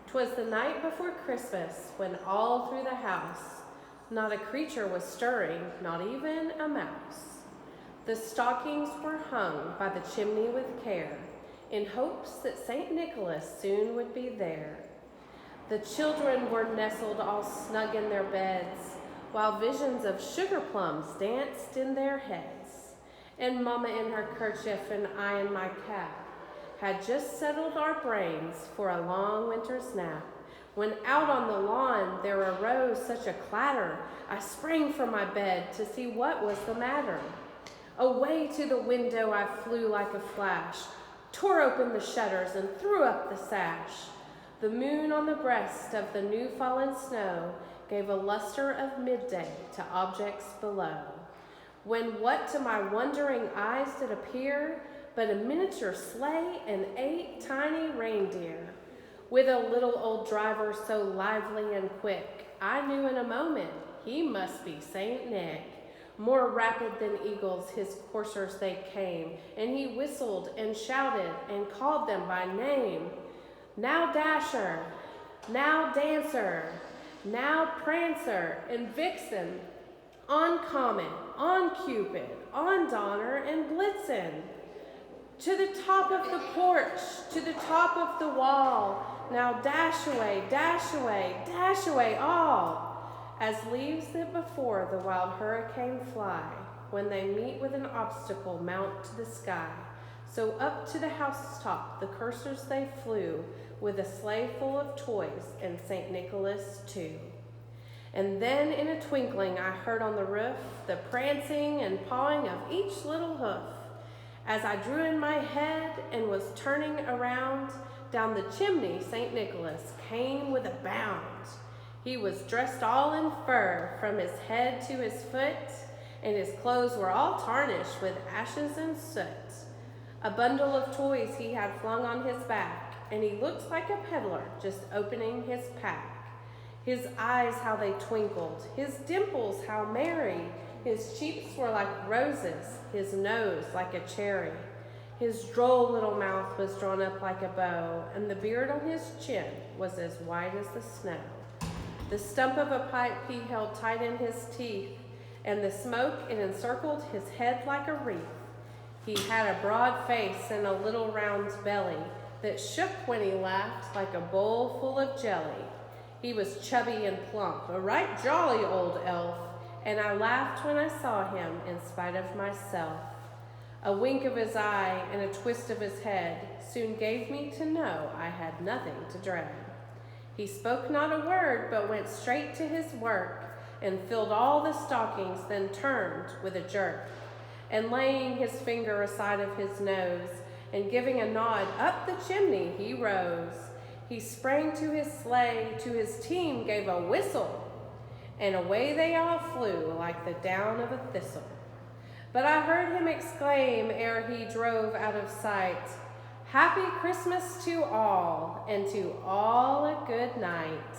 'Twas the night before Christmas, when all through the house not a creature was stirring, not even a mouse. The stockings were hung by the chimney with care, in hopes that St. Nicholas soon would be there. The children were nestled all snug in their beds, while visions of sugar plums danced in their heads. And Mama in her kerchief and I in my cap had just settled our brains for a long winter's nap, when out on the lawn there arose such a clatter, I sprang from my bed to see what was the matter. Away to the window I flew like a flash, tore open the shutters and threw up the sash. The moon on the breast of the new fallen snow gave a luster of midday to objects below, when what to my wondering eyes did appear but a miniature sleigh and 8 tiny reindeer. With a little old driver so lively and quick, I knew in a moment he must be Saint Nick. More rapid than eagles his coursers they came, and he whistled and shouted and called them by name. Now Dasher, now Dancer, now Prancer and Vixen, on Comet, on Cupid, on Donner and Blitzen. To the top of the porch, to the top of the wall, now dash away all, as leaves that before the wild hurricane fly, when they meet with an obstacle mount to the sky. So up to the housetop the coursers they flew, with a sleigh full of toys and St. Nicholas too. And then in a twinkling I heard on the roof the prancing and pawing of each little hoof. As I drew in my head and was turning around, down the chimney St. Nicholas came with a bound. He was dressed all in fur from his head to his foot, and his clothes were all tarnished with ashes and soot. A bundle of toys he had flung on his back, and he looked like a peddler just opening his pack. His eyes how they twinkled, his dimples how merry, his cheeks were like roses, his nose like a cherry. His droll little mouth was drawn up like a bow, and the beard on his chin was as white as the snow. The stump of a pipe he held tight in his teeth, and the smoke it encircled his head like a wreath. He had a broad face and a little round belly that shook when he laughed like a bowl full of jelly. He was chubby and plump, a right jolly old elf, and I laughed when I saw him in spite of myself. A wink of his eye and a twist of his head soon gave me to know I had nothing to dread. He spoke not a word, but went straight to his work and filled all the stockings, then turned with a jerk. And laying his finger aside of his nose and giving a nod up the chimney, he rose. He sprang to his sleigh, to his team gave a whistle, and away they all flew like the down of a thistle. But I heard him exclaim ere he drove out of sight, "Happy Christmas to all, and to all a good night."